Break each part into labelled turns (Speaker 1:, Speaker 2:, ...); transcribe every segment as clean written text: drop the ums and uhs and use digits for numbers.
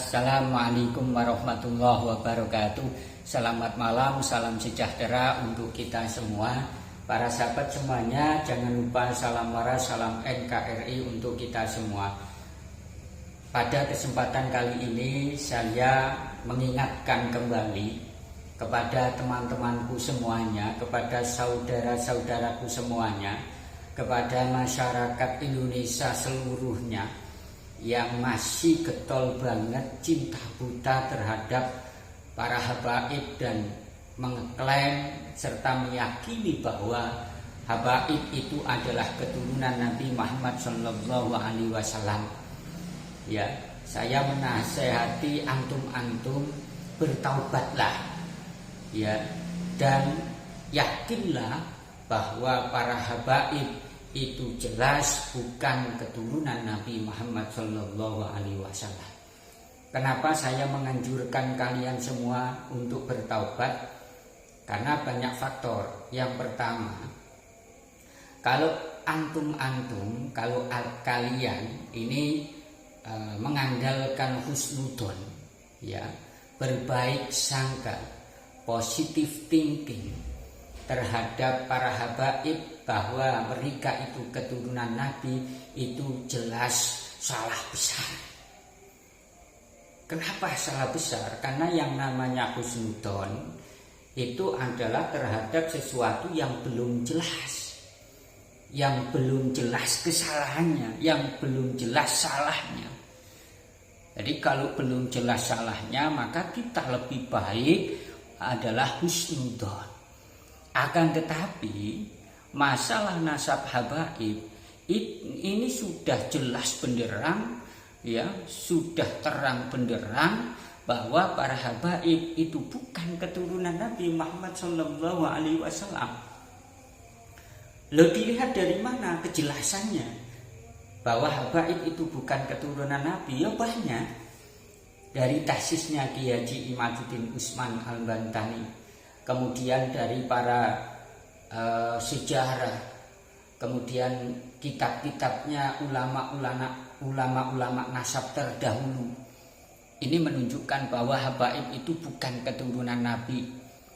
Speaker 1: Assalamualaikum warahmatullahi wabarakatuh. Selamat malam, salam sejahtera untuk kita semua. Para sahabat semuanya, jangan lupa salam waras, salam NKRI untuk kita semua. Pada kesempatan kali ini saya mengingatkan kembali kepada teman-temanku semuanya, kepada saudara-saudaraku semuanya, kepada masyarakat Indonesia seluruhnya yang masih getol banget cinta buta terhadap para habaib dan mengklaim serta meyakini bahwa habaib itu adalah keturunan Nabi Muhammad SAW. Ya, saya menasehati antum-antum bertaubatlah, ya, dan yakinlah bahwa para habaib itu jelas bukan keturunan Nabi Muhammad SAW. Kenapa saya menganjurkan kalian semua untuk bertaubat? Karena banyak faktor. Yang pertama, kalau antum-antum, kalau kalian ini mengandalkan husnudon, ya, berbaik sangka, positive thinking terhadap para habaib bahwa mereka itu keturunan Nabi, itu jelas salah besar. Kenapa salah besar? Karena yang namanya husnudon itu adalah terhadap sesuatu yang belum jelas, yang belum jelas kesalahannya, yang belum jelas salahnya. Jadi kalau belum jelas salahnya, maka kita lebih baik adalah husnudon. Akan tetapi masalah nasab habaib ini sudah jelas benderang, ya, sudah terang benderang bahwa para habaib itu bukan keturunan Nabi Muhammad SAW. Lo dilihat dari mana kejelasannya bahwa habaib itu bukan keturunan Nabi? Ya banyak. Dari tasisnya Kiai Haji Imaduddin Usman Al-Bantani, kemudian dari para sejarah, kemudian kitab-kitabnya ulama-ulama nasab terdahulu. Ini menunjukkan bahwa habaib itu bukan keturunan Nabi.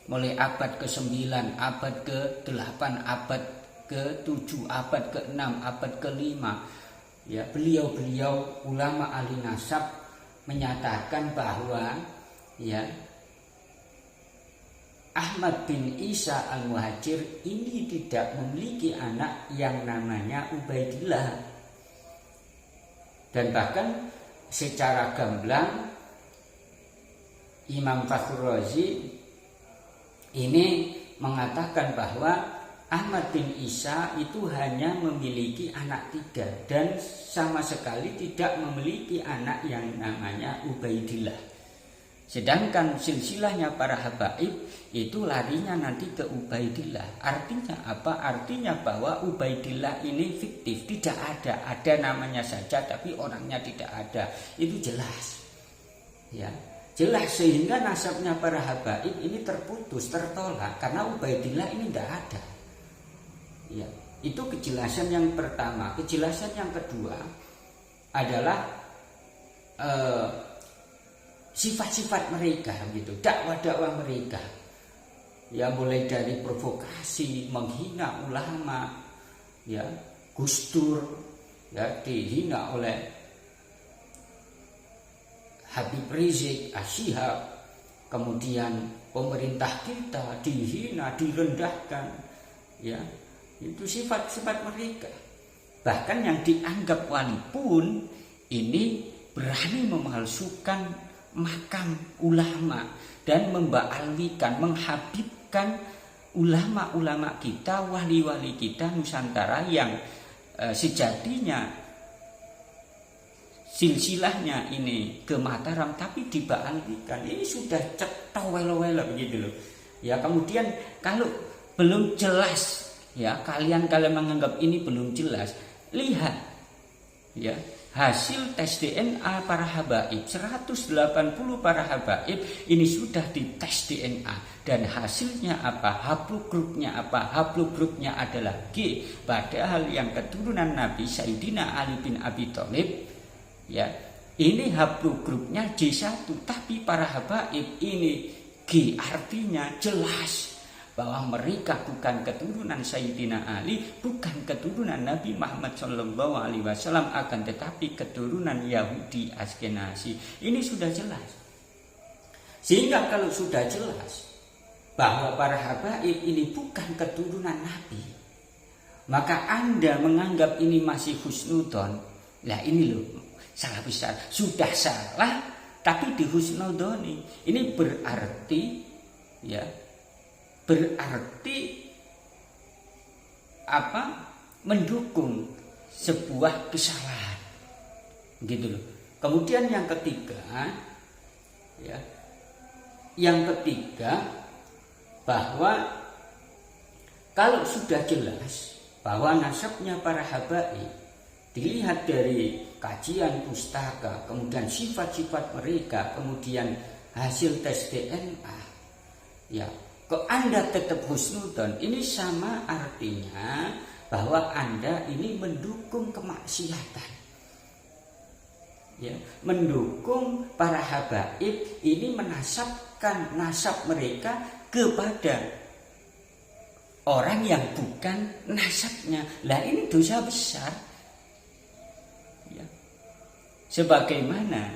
Speaker 1: Mulai abad ke-9, abad ke-8, abad ke-7, abad ke-6, abad ke-5, ya, beliau-beliau ulama ahli nasab menyatakan bahwa, ya, Ahmad bin Isa al-Muhajir ini tidak memiliki anak yang namanya Ubaidillah. Dan bahkan secara gamblang Imam Fakhrur Razi ini mengatakan bahwa Ahmad bin Isa itu hanya memiliki anak 3 dan sama sekali tidak memiliki anak yang namanya Ubaidillah. Sedangkan silsilahnya para habaib itu larinya nanti ke Ubaidillah. Artinya apa? Artinya bahwa Ubaidillah ini fiktif, tidak ada. Ada namanya saja tapi orangnya tidak ada. Itu jelas, ya, jelas, sehingga nasabnya para habaib ini terputus, tertolak karena Ubaidillah ini tidak ada. Ya, itu kejelasan yang pertama. Kejelasan yang kedua adalah sifat-sifat mereka, gitu, dakwah-dakwah mereka, ya, mulai dari provokasi, menghina ulama, ya, Gus Dur, ya, dihina oleh Habib Rizik Asyihab, kemudian pemerintah kita dihina, direndahkan, ya, itu sifat-sifat mereka. Bahkan yang dianggap wali pun ini berani memalsukan makam ulama dan membaalwikan, menghabibkan ulama-ulama kita, wali-wali kita Nusantara yang sejatinya silsilahnya ini ke Mataram tapi dibaalwikan. Ini sudah cetok welo-welo begitu loh. Ya, kemudian kalau belum jelas, ya, kalian menganggap ini belum jelas, lihat, ya, hasil tes DNA para habaib, 180 para habaib ini sudah dites DNA dan hasilnya apa? Haplogrupnya apa? Haplogrupnya adalah G. Padahal yang keturunan Nabi Sayyidina Ali bin Abi Thalib, ya, Ini haplogrupnya J1, tapi para habaib ini G, artinya jelas bahwa mereka bukan keturunan Sayyidina Ali, bukan keturunan Nabi Muhammad SAW, akan tetapi keturunan Yahudi Askenazi. Ini sudah jelas. Sehingga kalau sudah jelas bahwa para habaib ini bukan keturunan Nabi, maka Anda menganggap ini masih husnudon. Lah ini loh, salah besar. Sudah salah tapi dihusnudoni. Ini berarti apa? Mendukung sebuah kesalahan. Gitu loh. Kemudian yang ketiga bahwa kalau sudah jelas bahwa nasabnya para habaib dilihat dari kajian pustaka, kemudian sifat-sifat mereka, kemudian hasil tes DNA, kok Anda tetap husnudon, ini sama artinya bahwa Anda ini mendukung kemaksiatan. Mendukung para habaib ini menasabkan nasab mereka kepada orang yang bukan nasabnya. Lah ini dosa besar. Sebagaimana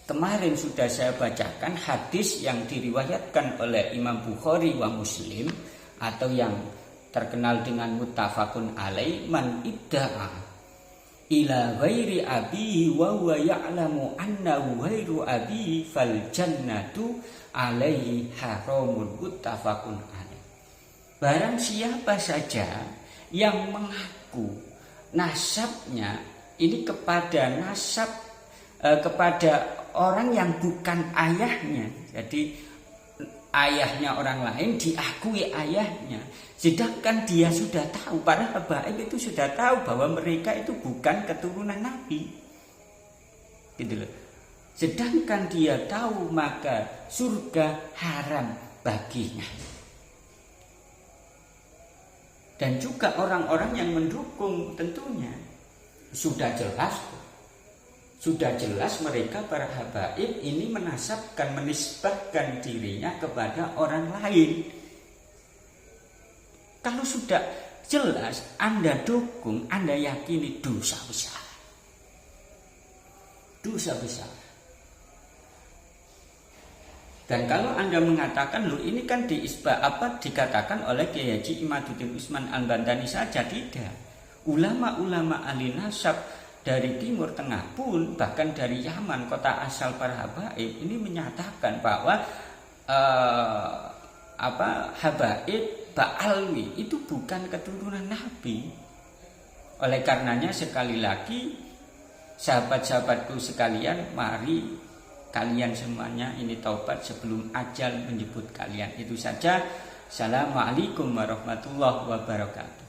Speaker 1: kemarin sudah saya bacakan hadis yang diriwayatkan oleh Imam Bukhari wa Muslim, atau yang terkenal dengan muttafaqun alaih, man idda'a ila ghairi abihi wa huwa ya'lamu annahu ghairu abihi fal jannatu alaihi haramun, muttafaqun alaih. Barang siapa saja yang mengaku nasabnya ini kepada orang yang bukan ayahnya, jadi ayahnya orang lain diakui ayahnya, sedangkan dia sudah tahu, para habaib itu sudah tahu bahwa mereka itu bukan keturunan Nabi, gitu loh. Sedangkan dia tahu, maka surga haram baginya. Dan juga orang-orang yang mendukung tentunya sudah jelas mereka para habaib ini menisbahkan dirinya kepada orang lain. Kalau sudah jelas Anda dukung, Anda yakini dosa besar. Dosa besar. Dan kalau Anda mengatakan, loh ini kan dikatakan oleh Kiai Haji Imaduddin Utsman Al-Bantani saja, tidak. Ulama-ulama ahli nasab dari Timur Tengah pun, bahkan dari Yaman, kota asal para habaib, ini menyatakan bahwa habaib Ba'alwi itu bukan keturunan Nabi. Oleh karenanya sekali lagi, sahabat-sahabatku sekalian, mari kalian semuanya ini taubat sebelum ajal menjemput kalian. Itu saja. Assalamualaikum warahmatullahi wabarakatuh.